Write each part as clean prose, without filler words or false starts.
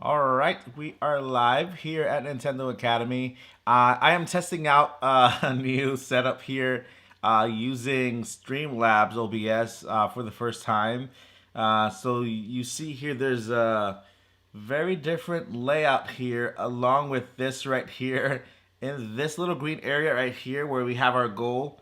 All right, we are live here at Nintendo Academy. I am testing out a new setup here using Streamlabs OBS for the first time. So you see here, there's a very different layout here, along with this right here in this little green area right here where we have our goal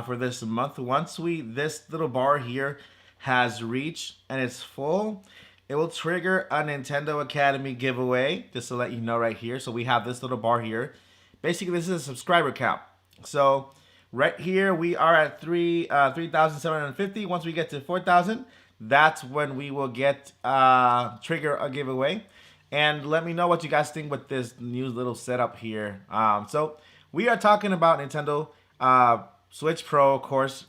for this month. Once this little bar here has reached and it's full, it will trigger a Nintendo Academy giveaway, just to let you know right here. So we have this little bar here. Basically, this is a subscriber count. So right here, we are at 3,750. Once we get to 4,000, that's when we will get trigger a giveaway. And let me know what you guys think with this new little setup here. So we are talking about Nintendo Switch Pro, of course,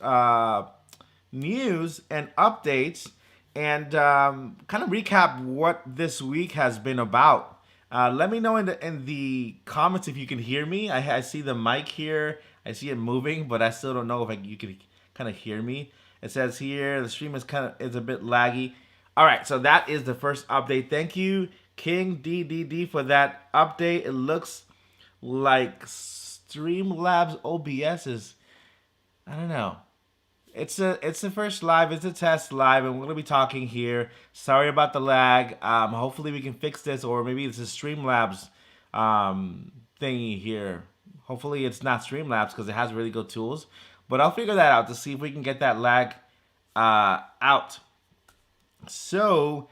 news and updates, and kind of recap what this week has been about. Let me know in the comments if you can hear me. I see the mic here. I see it moving, but I still don't know if you can kind of hear me. It says here the stream is a bit laggy. All right, so that is the first update. Thank you, King DDD, for that update. It looks like Streamlabs OBS is, I don't know. It's the first live. It's a test live, and we're gonna be talking here. Sorry about the lag. Hopefully we can fix this, or maybe it's a Streamlabs thingy here. Hopefully it's not Streamlabs because it has really good tools. But I'll figure that out to see if we can get that lag out. So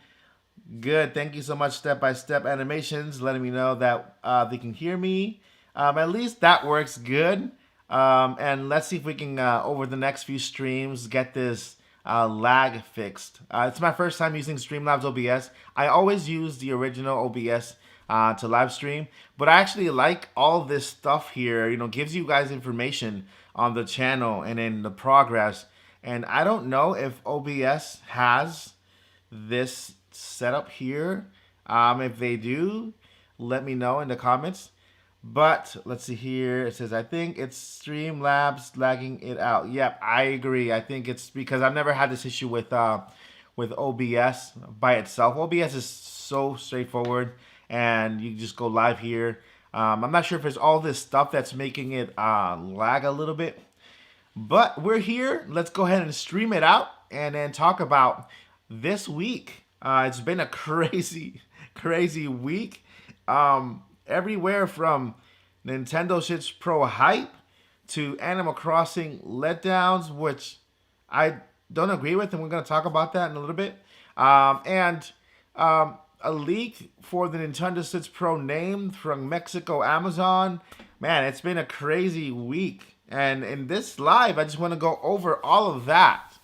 good. Thank you so much, Step by Step Animations, letting me know that they can hear me. At least that works good. And let's see if we can, over the next few streams, get this lag fixed. It's my first time using Streamlabs OBS. I always use the original OBS to live stream, but I actually like all this stuff here. You know, gives you guys information on the channel and in the progress. And I don't know if OBS has this setup here. If they do, let me know in the comments. But let's see here. It says, I think it's Streamlabs lagging it out. Yep, I agree. I think it's because I've never had this issue with OBS by itself. OBS is so straightforward, and you just go live here. I'm not sure if it's all this stuff that's making it lag a little bit. But we're here. Let's go ahead and stream it out and then talk about this week. It's been a crazy, crazy week. Everywhere from Nintendo Switch Pro hype to Animal Crossing letdowns, which I don't agree with, and we're going to talk about that in a little bit. And a leak for the Nintendo Switch Pro name from Mexico Amazon. Man, it's been a crazy week. And in this live, I just want to go over all of that.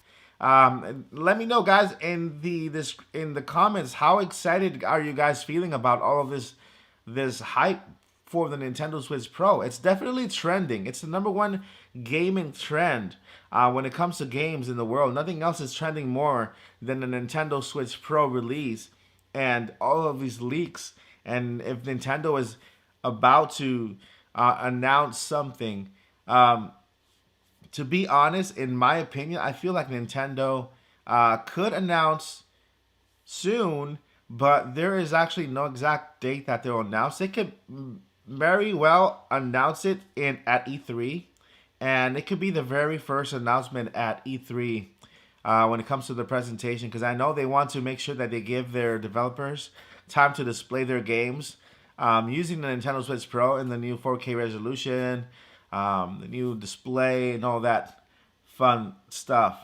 Let me know, guys, in the comments, how excited are you guys feeling about all of this hype for the Nintendo Switch Pro? It's definitely trending. It's the #1 gaming trend when it comes to games in the world. Nothing else is trending more than the Nintendo Switch Pro release and all of these leaks. And if Nintendo is about to announce something, to be honest, in my opinion, I feel like Nintendo could announce soon, but there is actually no exact date that they'll announce. They could very well announce it at E3, and it could be the very first announcement at E3 when it comes to the presentation, because I know they want to make sure that they give their developers time to display their games using the Nintendo Switch Pro and the new 4K resolution, the new display, and all that fun stuff.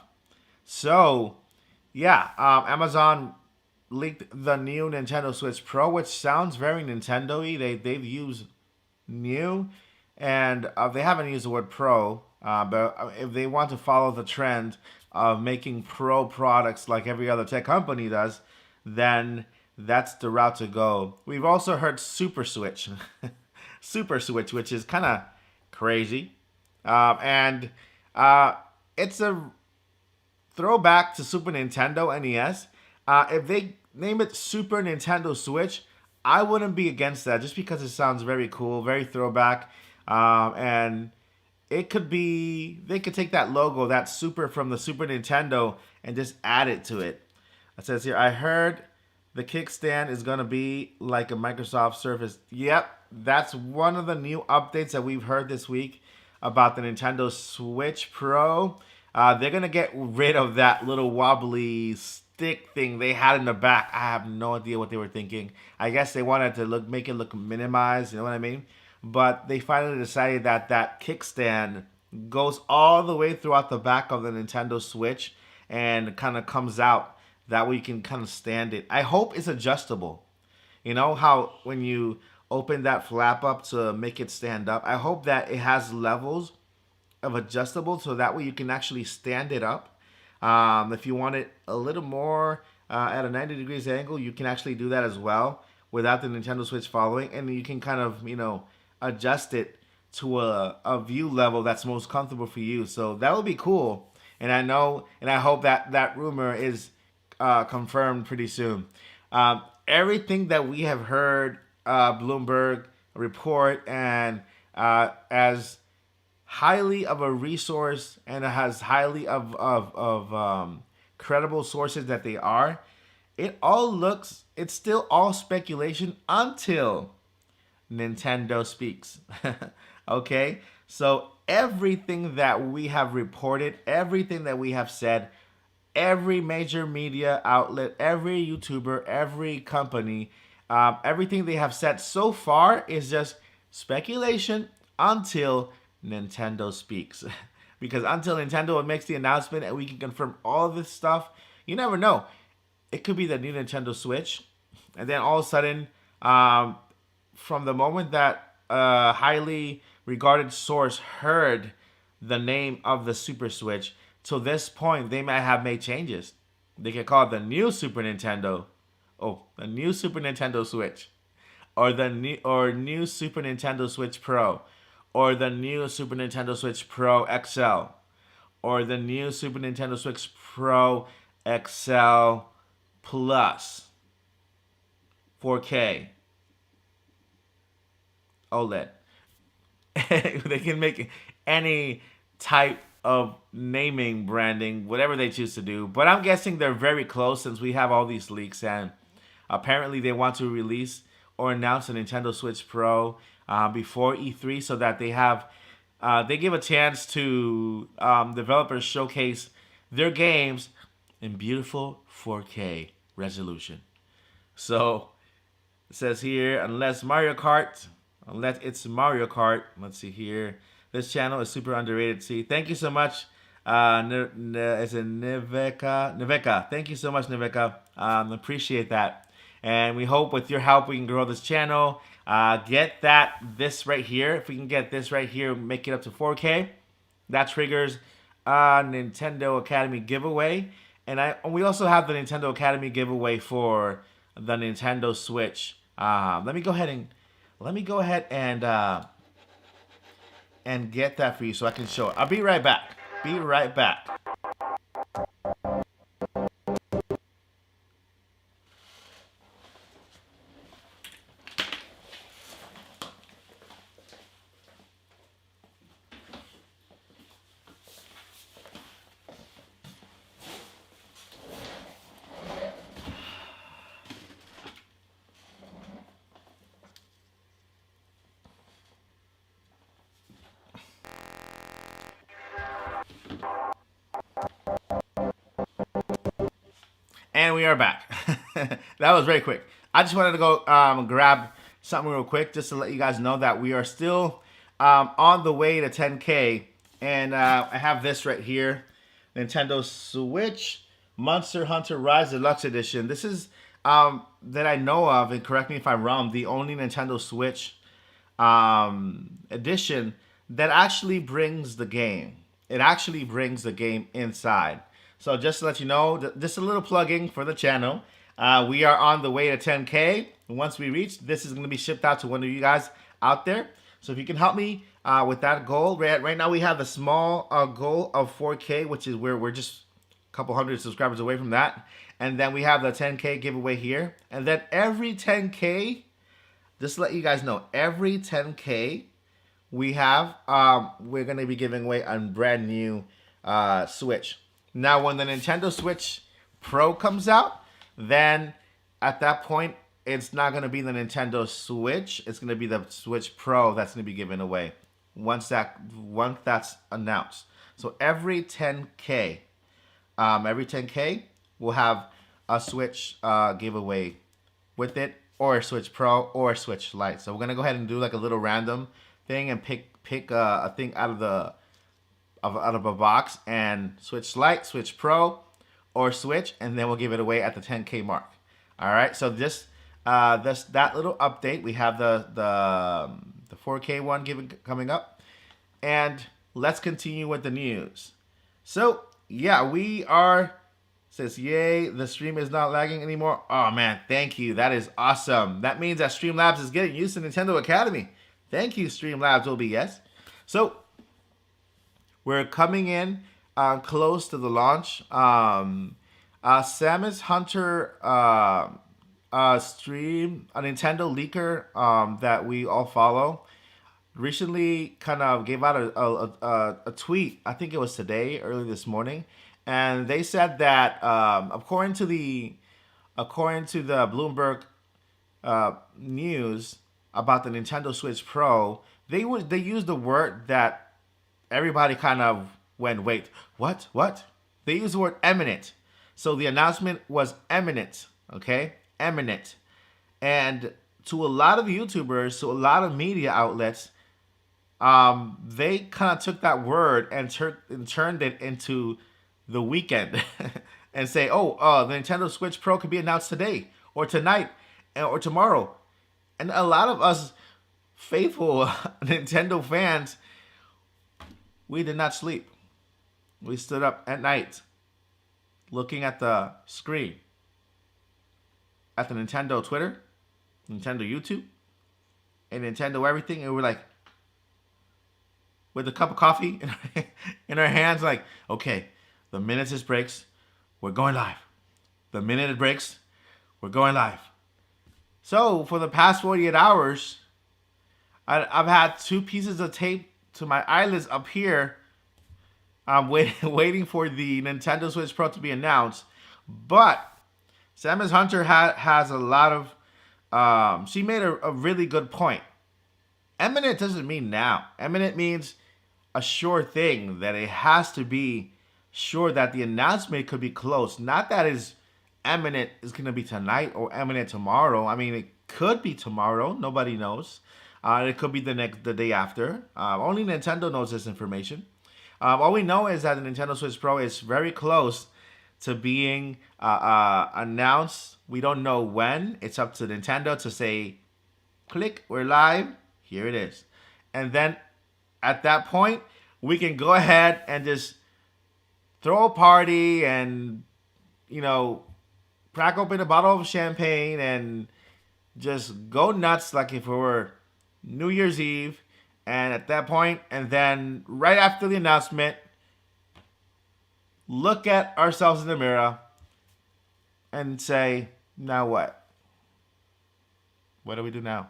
So, yeah, Amazon leaked the new Nintendo Switch Pro, which sounds very Nintendo-y. They've used new, and they haven't used the word Pro. But if they want to follow the trend of making Pro products like every other tech company does, then that's the route to go. We've also heard Super Switch, Super Switch, which is kind of crazy, and it's a throwback to Super Nintendo NES. If they name it Super Nintendo Switch, I wouldn't be against that, just because it sounds very cool, very throwback. And it could be, they could take that logo, that Super from the Super Nintendo, and just add it to it. It says here, I heard the kickstand is going to be like a Microsoft Surface. Yep, that's one of the new updates that we've heard this week about the Nintendo Switch Pro. They're going to get rid of that little wobbly stick thing they had in the back. I have no idea what they were thinking. I guess they wanted to make it look minimized, you know what I mean? But they finally decided that that kickstand goes all the way throughout the back of the Nintendo Switch and kind of comes out. That way you can kind of stand it. I hope it's adjustable. You know how when you open that flap up to make it stand up, I hope that it has levels of adjustable so that way you can actually stand it up. If you want it a little more at a 90 degrees angle, you can actually do that as well without the Nintendo Switch following, and you can kind of, adjust it to a view level that's most comfortable for you. So that would be cool. And I know, and I hope that that rumor is confirmed pretty soon. Everything that we have heard Bloomberg report and as highly of a resource and has highly of credible sources that they are, it's still all speculation until Nintendo speaks. Okay? So everything that we have reported, everything that we have said, every major media outlet, every YouTuber, every company, everything they have said so far is just speculation until Nintendo speaks. Because until Nintendo makes the announcement and we can confirm all this stuff, you never know. It could be the new Nintendo Switch. And then all of a sudden, from the moment that a highly regarded source heard the name of the Super Switch, to this point, they might have made changes. They could call it the new Super Nintendo. Oh, the new Super Nintendo Switch. Or the new Super Nintendo Switch Pro. Or the new Super Nintendo Switch Pro XL. Or the new Super Nintendo Switch Pro XL Plus 4K OLED. They can make any type of naming, branding, whatever they choose to do. But I'm guessing they're very close since we have all these leaks, and apparently they want to release or announce a Nintendo Switch Pro before E3 so that they give a chance to developers showcase their games in beautiful 4K resolution. So it says here, unless it's Mario Kart, let's see here. This channel is super underrated. See, thank you so much. Is it Niveka? Niveka, thank you so much, Niveka. Appreciate that. And we hope with your help we can grow this channel. Get this right here. If we can get this right here, make it up to 4K. That triggers a Nintendo Academy giveaway. And we also have the Nintendo Academy giveaway for the Nintendo Switch. Let me go ahead and get that for you so I can show it. I'll be right back. Be right back. And we are back. That was very quick. I just wanted to go grab something real quick just to let you guys know that we are still on the way to 10K. And I have this right here. Nintendo Switch Monster Hunter Rise Deluxe Edition. This is, that I know of, and correct me if I'm wrong, the only Nintendo Switch edition that actually brings the game. It actually brings the game inside. So just to let you know, just a little plugging for the channel. We are on the way to 10K. Once we reach, this is going to be shipped out to one of you guys out there. So if you can help me with that goal. Right now we have the small goal of 4K, which is where we're just a couple hundred subscribers away from that. And then we have the 10K giveaway here. And then every 10K, just to let you guys know, every 10K we have, we're going to be giving away a brand new Switch. Now, when the Nintendo Switch Pro comes out, then at that point, it's not going to be the Nintendo Switch. It's going to be the Switch Pro that's going to be given away once that's announced. So every 10K, we'll have a Switch giveaway with it, or a Switch Pro, or a Switch Lite. So we're gonna go ahead and do like a little random thing and pick a thing out of a box, and Switch Lite, Switch Pro, or Switch, and then we'll give it away at the 10K mark. All right. So this that little update. We have the 4K one coming up, and let's continue with the news. So yeah, we are. Says, yay, the stream is not lagging anymore. Oh man, thank you. That is awesome. That means that Streamlabs is getting used to Nintendo Academy. Thank you, Streamlabs OBS. So we're coming in close to the launch. Samus Hunter stream, a Nintendo leaker that we all follow, recently kind of gave out a tweet. I think it was today, early this morning, and they said that according to the Bloomberg news about the Nintendo Switch Pro, they used the word that everybody kind of went, wait, what? They used the word imminent. So the announcement was imminent, okay? Imminent. And to a lot of YouTubers, to a lot of media outlets, they kind of took that word and turned it into the weekend and say, the Nintendo Switch Pro could be announced today or tonight or tomorrow. And a lot of us faithful Nintendo fans, we did not sleep. We stood up at night looking at the screen, at the Nintendo Twitter, Nintendo YouTube, and Nintendo everything, and we're like, with a cup of coffee in our hands, like, okay, the minute this breaks, we're going live. The minute it breaks, we're going live. So for the past 48 hours, I've had 2 pieces of tape to my eyelids up here. I'm waiting for the Nintendo Switch Pro to be announced. But Samus Hunter has a lot of... she made a really good point. Imminent doesn't mean now. Imminent means a sure thing, that it has to be sure that the announcement could be close. Not that is imminent is going to be tonight or imminent tomorrow. I mean, it could be tomorrow. Nobody knows. It could be the day after. Only Nintendo knows this information. All we know is that the Nintendo Switch Pro is very close to being announced. We don't know when. It's up to Nintendo to say, click, we're live. Here it is. And then at that point, we can go ahead and just throw a party and, crack open a bottle of champagne and just go nuts like if it were New Year's Eve. And at that point, and then right after the announcement, look at ourselves in the mirror and say, now what? What do we do now?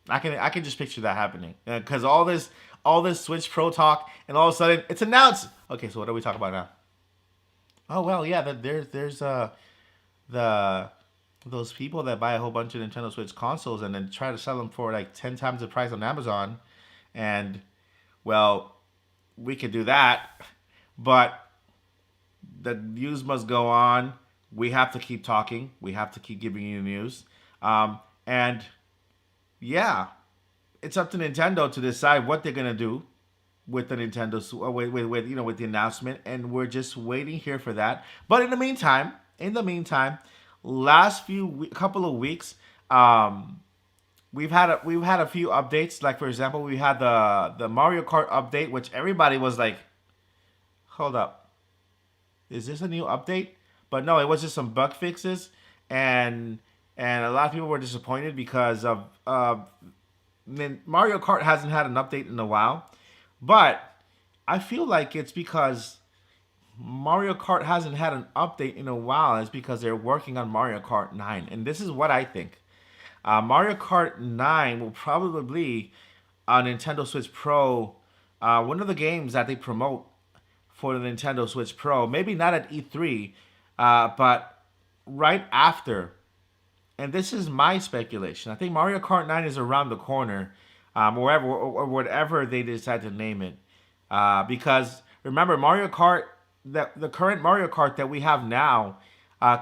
I can just picture that happening, because all this Switch Pro talk, and all of a sudden it's announced. Okay, so what do we talk about now? Oh well, yeah, there's those people that buy a whole bunch of Nintendo Switch consoles and then try to sell them for like 10 times the price on Amazon, and well, we could do that, but the news must go on. We have to keep talking. We have to keep giving you news, and yeah, it's up to Nintendo to decide what they're gonna do with the Nintendo with the announcement, and we're just waiting here for that. But in the meantime, last couple of weeks, we've had a few updates. Like for example, we had the Mario Kart update, which everybody was like, "Hold up, is this a new update?" But no, it was just some bug fixes, and a lot of people were disappointed because of Mario Kart hasn't had an update in a while. But I feel like it's because Mario Kart hasn't had an update in a while. It's because they're working on Mario Kart 9. And this is what I think. Mario Kart 9 will probably be on Nintendo Switch Pro, one of the games that they promote for the Nintendo Switch Pro. Maybe not at E3, but right after. And this is my speculation. I think Mario Kart 9 is around the corner, wherever or whatever they decide to name it. Because remember, Mario Kart, the current Mario Kart that we have now,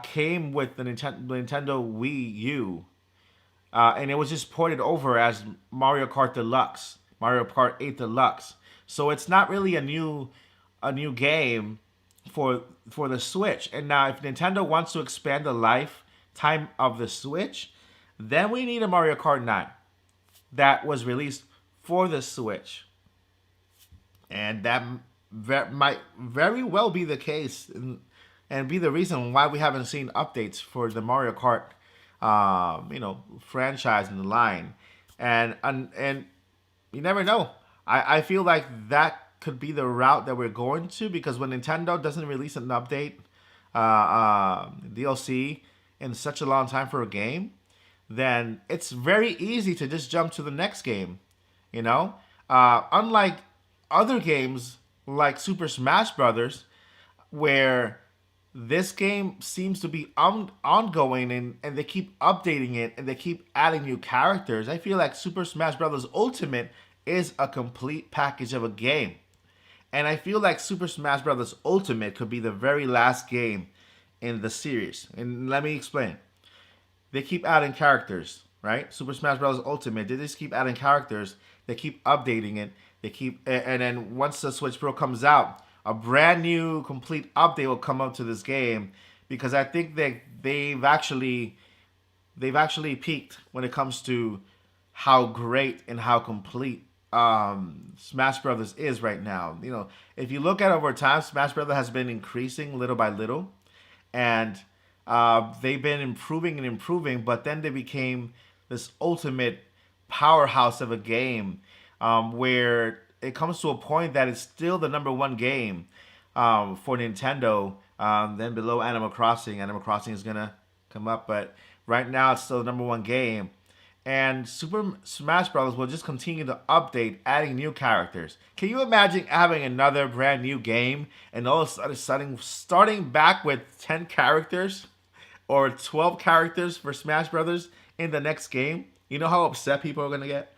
came with the Nintendo Wii U, and it was just ported over as Mario Kart Deluxe, Mario Kart 8 Deluxe. So it's not really a new game for the Switch. And now, if Nintendo wants to expand the lifetime of the Switch, then we need a Mario Kart 9 that was released for the Switch, and that might very well be the case, and be the reason why we haven't seen updates for the Mario Kart, franchise in the line, and you never know. I feel like that could be the route that we're going to, because when Nintendo doesn't release an update, DLC in such a long time for a game, then it's very easy to just jump to the next game. You know, unlike other games like Super Smash Brothers, where this game seems to be ongoing, and they keep updating it and they keep adding new characters. I feel like Super Smash Brothers Ultimate is a complete package of a game. And I feel like Super Smash Brothers Ultimate could be the very last game in the series. And let me explain. They keep adding characters, right? Super Smash Bros. Ultimate, they just keep adding characters. They keep updating it. And then once the Switch Pro comes out, a brand new, complete update will come up to this game, because I think that they've actually peaked when it comes to how great and how complete Smash Brothers is right now. If you look at over time, Smash Brothers has been increasing little by little, and they've been improving and improving, but then they became this ultimate powerhouse of a game, where it comes to a point that it's still the number one game for Nintendo. Then below Animal Crossing. Animal Crossing is going to come up, but right now it's still the number one game. And Super Smash Bros. Will just continue to update, adding new characters. Can you imagine having another brand new game and all of a sudden starting back with 10 characters or 12 characters for Smash Brothers in the next game? You know how upset people are going to get?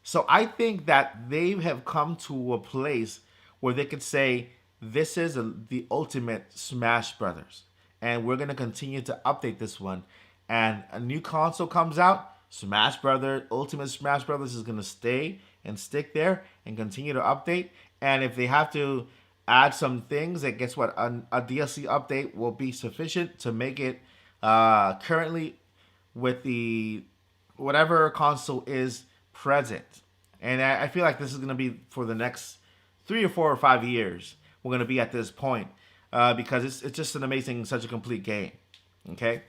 So I think that they have come to a place where they could say, this is the ultimate Smash Brothers, and we're going to continue to update this one. And a new console comes out, Smash Brothers, Ultimate Smash Brothers is going to stay and stick there and continue to update. And if they have to add some things, and guess what? A DLC update will be sufficient to make it currently with the whatever console is present. And I feel like this is going to be for the next 3 or 4 or 5 years. We're going to be at this point, because it's just an amazing, such a complete game. Okay?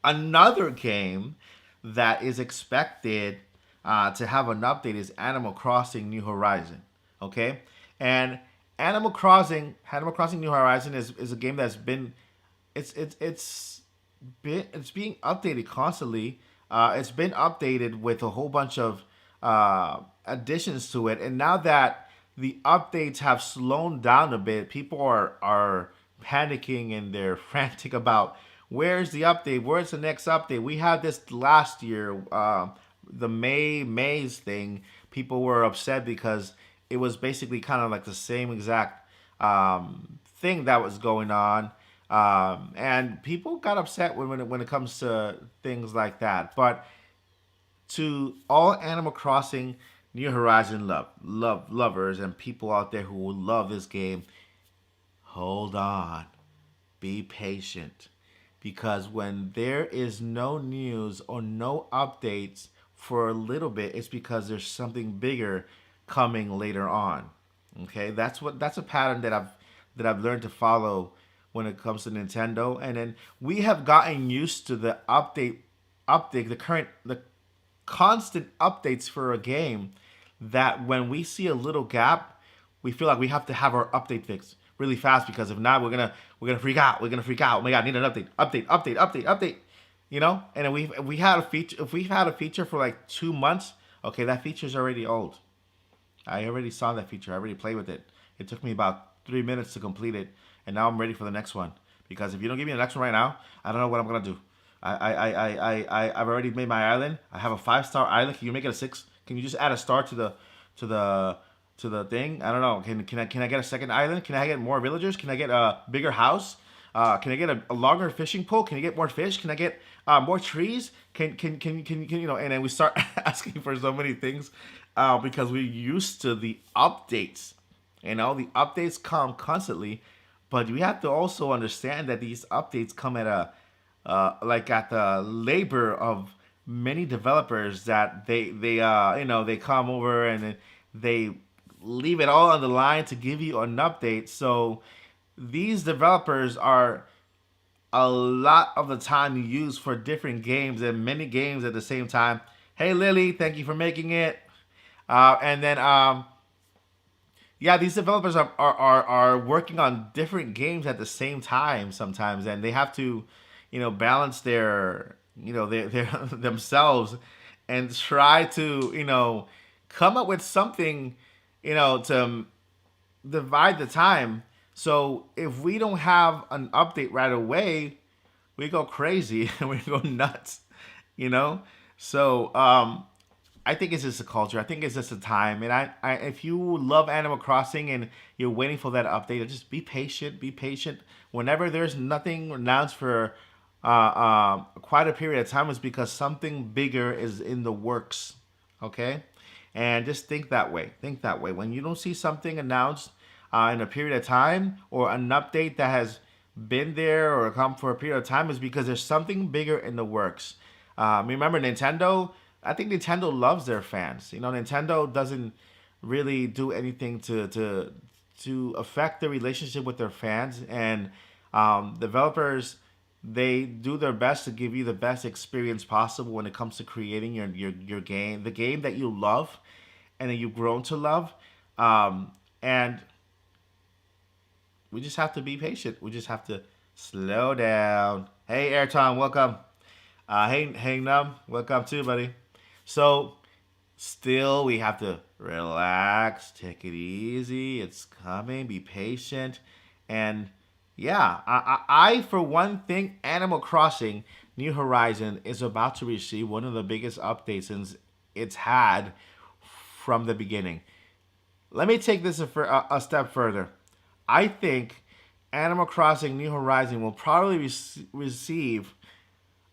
Another game that is expected to have an update is Animal Crossing New Horizon. Okay? And Animal Crossing New Horizon is a game that's been it's being updated constantly. It's been updated with a whole bunch of additions to it, and now that the updates have slowed down a bit, people are panicking and they're frantic about where's the update, where's the next update. We had this last year, the Maze thing. People were upset because it was basically kind of like the same exact thing that was going on. And people got upset when it comes to things like that. But to all Animal Crossing New Horizon lovers and people out there who will love this game, hold on, be patient, because when there is no news or no updates for a little bit, it's because there's something bigger coming later on. Okay, that's a pattern that I've learned to follow when it comes to Nintendo. And then we have gotten used to the the constant updates for a game, that when we see a little gap, we feel like we have to have our update fixed really fast, because if not, we're gonna freak out. We're gonna freak out. Oh my god, I need an update. And then we had a feature. If we've had a feature for like 2 months, okay, that feature's already old. I already saw that feature. I already played with it. It took me about 3 minutes to complete it, and now I'm ready for the next one. Because if you don't give me the next one right now, I don't know what I'm gonna do. I've already made my island. I have a 5-star island. Can you make it a 6? Can you just add a star to the thing? I don't know. Can I get a second island? Can I get more villagers? Can I get a bigger house? Can I get a longer fishing pole? Can you get more fish? Can I get more trees? Can you know? And then we start asking for so many things because we're used to the updates. You know, the updates come constantly, but we have to also understand that these updates come at a like at the labor of many developers that they come over and then they leave it all on the line to give you an update. So these developers are a lot of the time used for different games and many games at the same time. Hey Lily, thank you for making it. And then yeah, these developers are working on different games at the same time sometimes, and they have to, balance their themselves and try to, come up with something, to divide the time. So if we don't have an update right away, we go crazy and we go nuts, you know. So I think it's just a culture. I think it's just a time. And if you love Animal Crossing and you're waiting for that update, just be patient. Be patient. Whenever there's nothing announced for quite a period of time, it's because something bigger is in the works. Okay, and just think that way. Think that way. When you don't see something announced in a period of time or an update that has been there or come for a period of time, is because there's something bigger in the works. Remember Nintendo? I think Nintendo loves their fans. Nintendo doesn't really do anything to affect the relationship with their fans, and developers, they do their best to give you the best experience possible when it comes to creating your game, the game that you love and that you've grown to love. And we just have to be patient. We just have to slow down. Hey, Airtime, welcome. Hey, Num, welcome too, buddy. So, still, we have to relax, take it easy. It's coming. Be patient, and yeah, I for one think Animal Crossing New Horizon is about to receive one of the biggest updates since it's had from the beginning. Let me take this a step further. I think Animal Crossing New Horizon will probably receive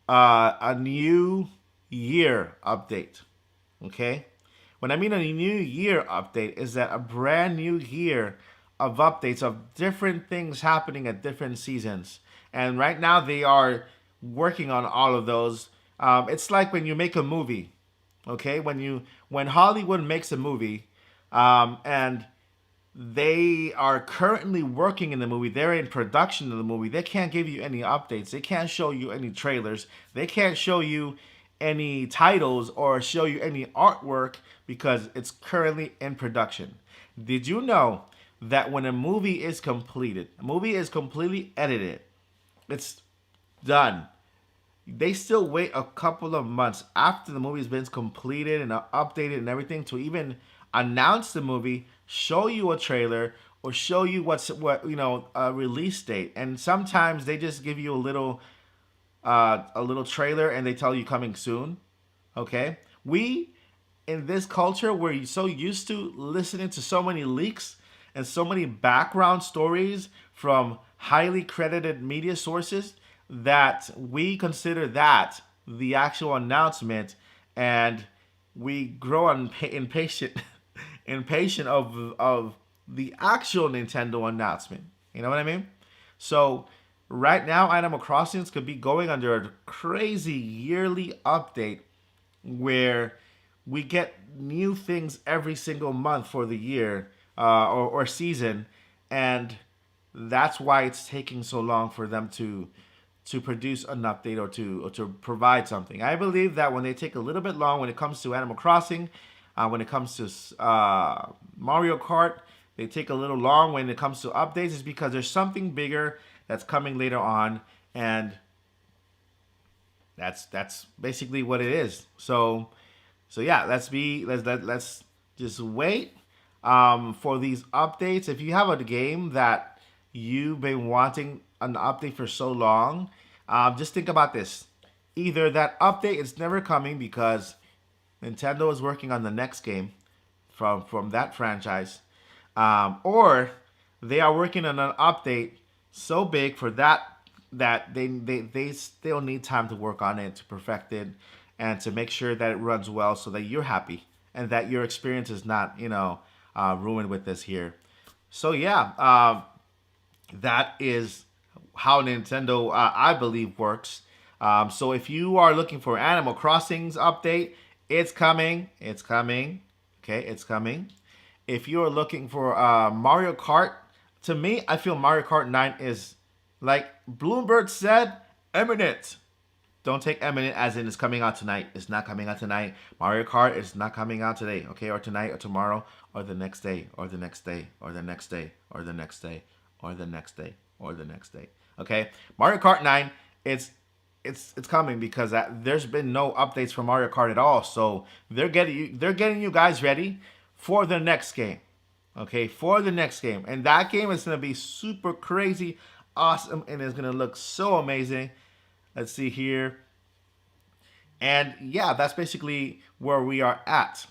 a new year update. Okay? When I mean a new year update, is that a brand new year of updates of different things happening at different seasons. And right now they are working on all of those. It's like when you make a movie, okay? When Hollywood makes a movie, and they are currently working in the movie, they're in production of the movie, they can't give you any updates, they can't show you any trailers, they can't show you any titles or show you any artwork because it's currently in production. Did you know that when a movie is completed, a movie is completely edited, it's done, they still wait a couple of months after the movie's been completed and updated and everything to even announce the movie, show you a trailer, or show you a release date. And sometimes they just give you a little trailer and they tell you coming soon. Okay, we in this culture, we're so used to listening to so many leaks and so many background stories from highly credited media sources that we consider that the actual announcement, and we grow impatient impatient of the actual Nintendo announcement. You know what I mean? So right now, Animal Crossings could be going under a crazy yearly update where we get new things every single month for the year or season, and that's why it's taking so long for them to produce an update or to provide something. I believe that when they take a little bit long when it comes to Animal Crossing, when it comes to Mario Kart, they take a little long when it comes to updates, is because there's something bigger that's coming later on, and that's basically what it is. So yeah, let's just wait. for these updates. If you have a game that you've been wanting an update for so long, just think about this. Either that update is never coming because Nintendo is working on the next game from that franchise, or they are working on an update so big for that they still need time to work on it, to perfect it, and to make sure that it runs well so that you're happy and that your experience is not ruined with this here. So yeah, that is how Nintendo, I believe, works. So if you are looking for Animal Crossing's update, it's coming. It's coming. Okay, it's coming. If you are looking for Mario Kart, to me, I feel Mario Kart 9 is, like Bloomberg said, imminent. Don't take imminent as in it's coming out tonight. It's not coming out tonight. Mario Kart is not coming out today, okay, or tonight, or tomorrow, or the next day, or the next day, or the next day, or the next day, or the next day, or the next day. Okay, Mario Kart 9, it's coming because there's been no updates for Mario Kart at all. So they're getting you guys ready for the next game. Okay, for the next game, and that game is gonna be super crazy, awesome, and it's gonna look so amazing. Let's see here. And yeah, that's basically where we are at.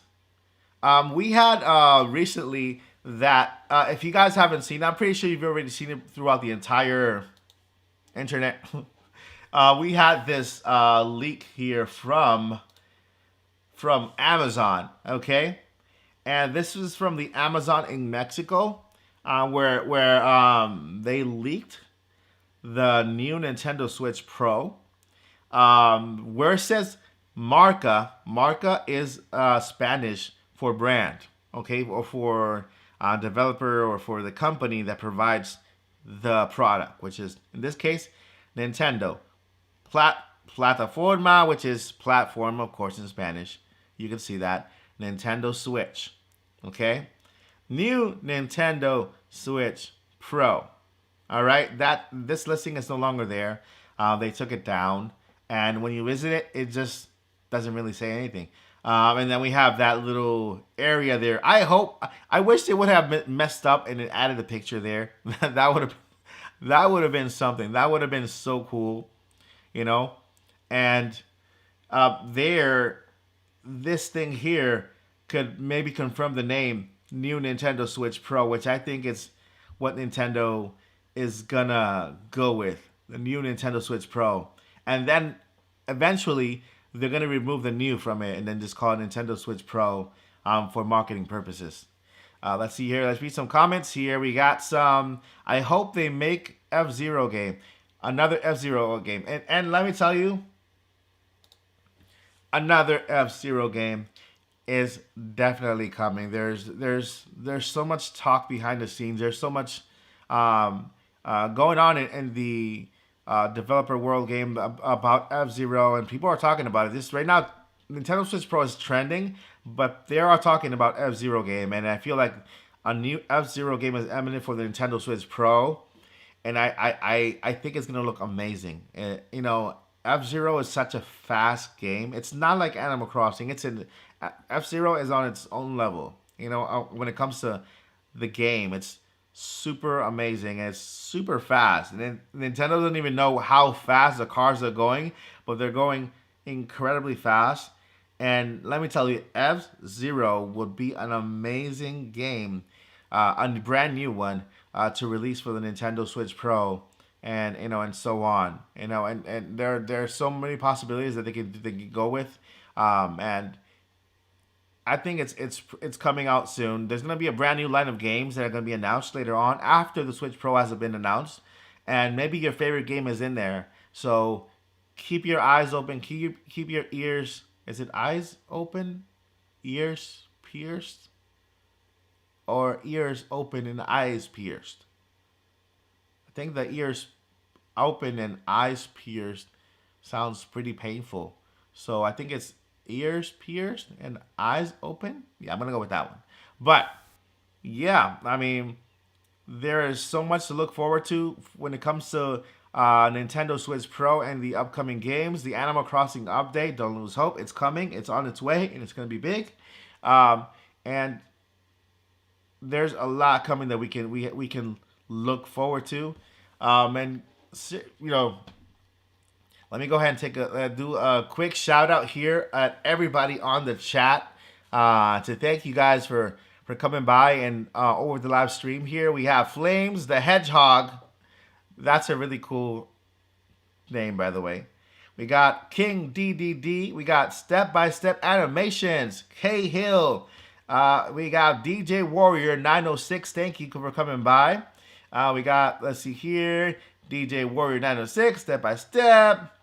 We had recently that, if you guys haven't seen, I'm pretty sure you've already seen it throughout the entire internet. We had this leak here from Amazon, okay? And this was from the Amazon in Mexico, where they leaked the new Nintendo Switch Pro, where it says marca. Marca is Spanish for brand, okay, or for developer, or for the company that provides the product, which is in this case Nintendo. Plataforma, which is platform, of course, in Spanish. You can see that. Nintendo Switch, okay. New Nintendo Switch Pro. All right, that this listing is no longer there. They took it down, and when you visit it, it just doesn't really say anything. And then we have that little area there. I wish they would have messed up and it added a picture there. That would have been something. That would have been so cool, you know. And this thing here could maybe confirm the name New Nintendo Switch Pro, which I think is what Nintendo is gonna go with, the new Nintendo Switch Pro. And then eventually they're gonna remove the new from it and then just call it Nintendo Switch Pro for marketing purposes. Let's see here. Let's read some comments here. We got some. I hope they make F-Zero game, another F-Zero game, and let me tell you, another F-Zero game is definitely coming. There's so much talk behind the scenes. There's so much going on in the developer world game about F-Zero, and people are talking about it. This right now, Nintendo Switch Pro is trending, but they are talking about F-Zero game, and I feel like a new F-Zero game is imminent for the Nintendo Switch Pro, and I think it's gonna look amazing. F-Zero is such a fast game. It's not like Animal Crossing. F-Zero is on its own level. When it comes to the game, it's super amazing and it's super fast. And then Nintendo doesn't even know how fast the cars are going, but they're going incredibly fast. And let me tell you, F-Zero would be an amazing game, a brand new one to release for the Nintendo Switch Pro, and so on. And there are so many possibilities that they could go with, and I think it's coming out soon. There's gonna be a brand new line of games that are gonna be announced later on after the Switch Pro hasn't been announced, and maybe your favorite game is in there. So keep your eyes open. Keep your ears. Is it eyes open, ears pierced, or ears open and eyes pierced? I think the ears open and eyes pierced sounds pretty painful. So I think it's ears pierced and eyes open. Yeah, I'm gonna go with that one. But yeah, I mean, there is so much to look forward to when it comes to Nintendo Switch Pro and the upcoming games. The Animal Crossing update, don't lose hope. It's coming. It's on its way, and it's gonna be big. And there's a lot coming that we can look forward to. And you know, let me go ahead and take do a quick shout out here at everybody on the chat to thank you guys for coming by and over the live stream here. We have Flames the Hedgehog. That's a really cool name, by the way. We got King DDD. We got Step by Step Animations. K Hill. We got DJ Warrior 906. Thank you for coming by. We got, let's see here, DJ Warrior 906. Step by Step.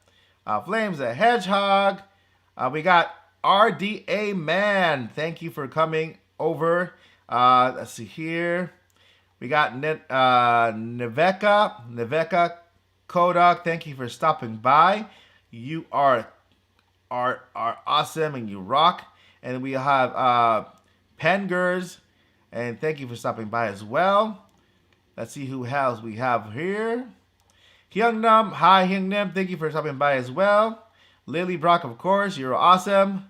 Flames the Hedgehog. We got RDA Man. Thank you for coming over. Let's see here. We got Neveka Kodak. Thank you for stopping by. You are awesome and you rock. And we have Pengers, and thank you for stopping by as well. Let's see who else we have here. Hyungnam, hi Hyungnam, thank you for stopping by as well. Lily Brock, of course, you're awesome.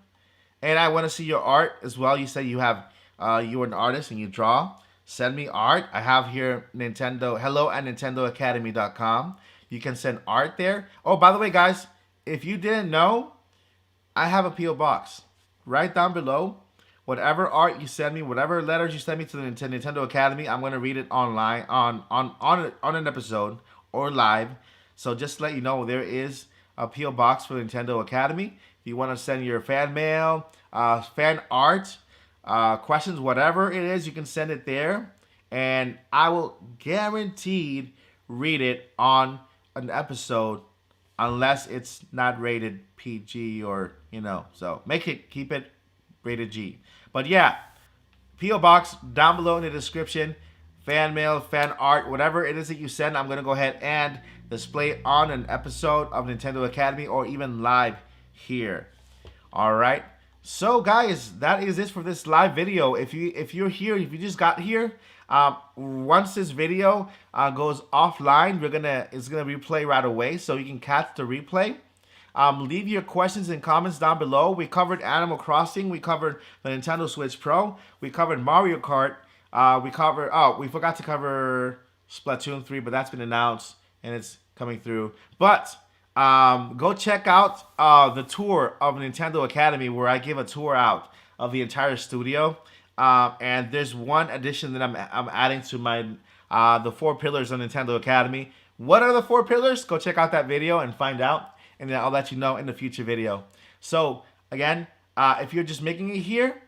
And I want to see your art as well. You say you have you're an artist and you draw. Send me art. I have here Nintendo hello at NintendoAcademy.com. You can send art there. Oh, by the way, guys, if you didn't know, I have a P.O. box right down below. Whatever art you send me, whatever letters you send me to the Nintendo Academy, I'm gonna read it online on an episode or live. So just to let you know, there is a P.O. box for the Nintendo Academy. If you want to send your fan mail, fan art, questions, whatever it is, you can send it there, and I will guaranteed read it on an episode, unless it's not rated PG or So keep it rated G. But yeah, P.O. box down below in the description. Fan mail, fan art, whatever it is that you send, I'm gonna go ahead and display on an episode of Nintendo Academy or even live here. All right. So guys, that is it for this live video. If you're here, if you just got here, once this video goes offline, it's gonna replay right away, so you can catch the replay. Leave your questions and comments down below. We covered Animal Crossing. We covered the Nintendo Switch Pro. We covered Mario Kart. We forgot to cover Splatoon 3, but that's been announced and it's coming through. But go check out the tour of Nintendo Academy, where I give a tour out of the entire studio. And there's one addition that I'm adding to my the 4 pillars of Nintendo Academy. What are the 4 pillars? Go check out that video and find out, and then I'll let you know in the future video. So again, if you're just making it here,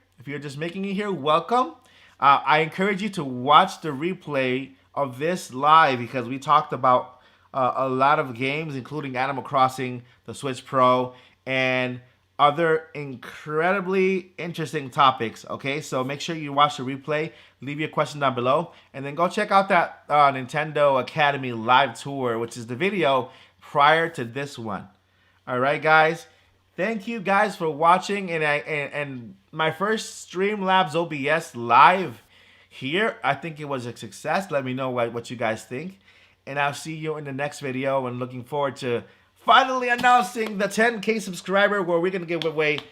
welcome. I encourage you to watch the replay of this live, because we talked about a lot of games, including Animal Crossing, the Switch Pro, and other incredibly interesting topics. Okay, so make sure you watch the replay, leave your question down below, and then go check out that Nintendo Academy live tour, which is the video prior to this one. All right, guys. Thank you guys for watching, and my first Streamlabs OBS live here. I think it was a success. Let me know what you guys think, and I'll see you in the next video. And looking forward to finally announcing the 10K subscriber, where we're gonna give away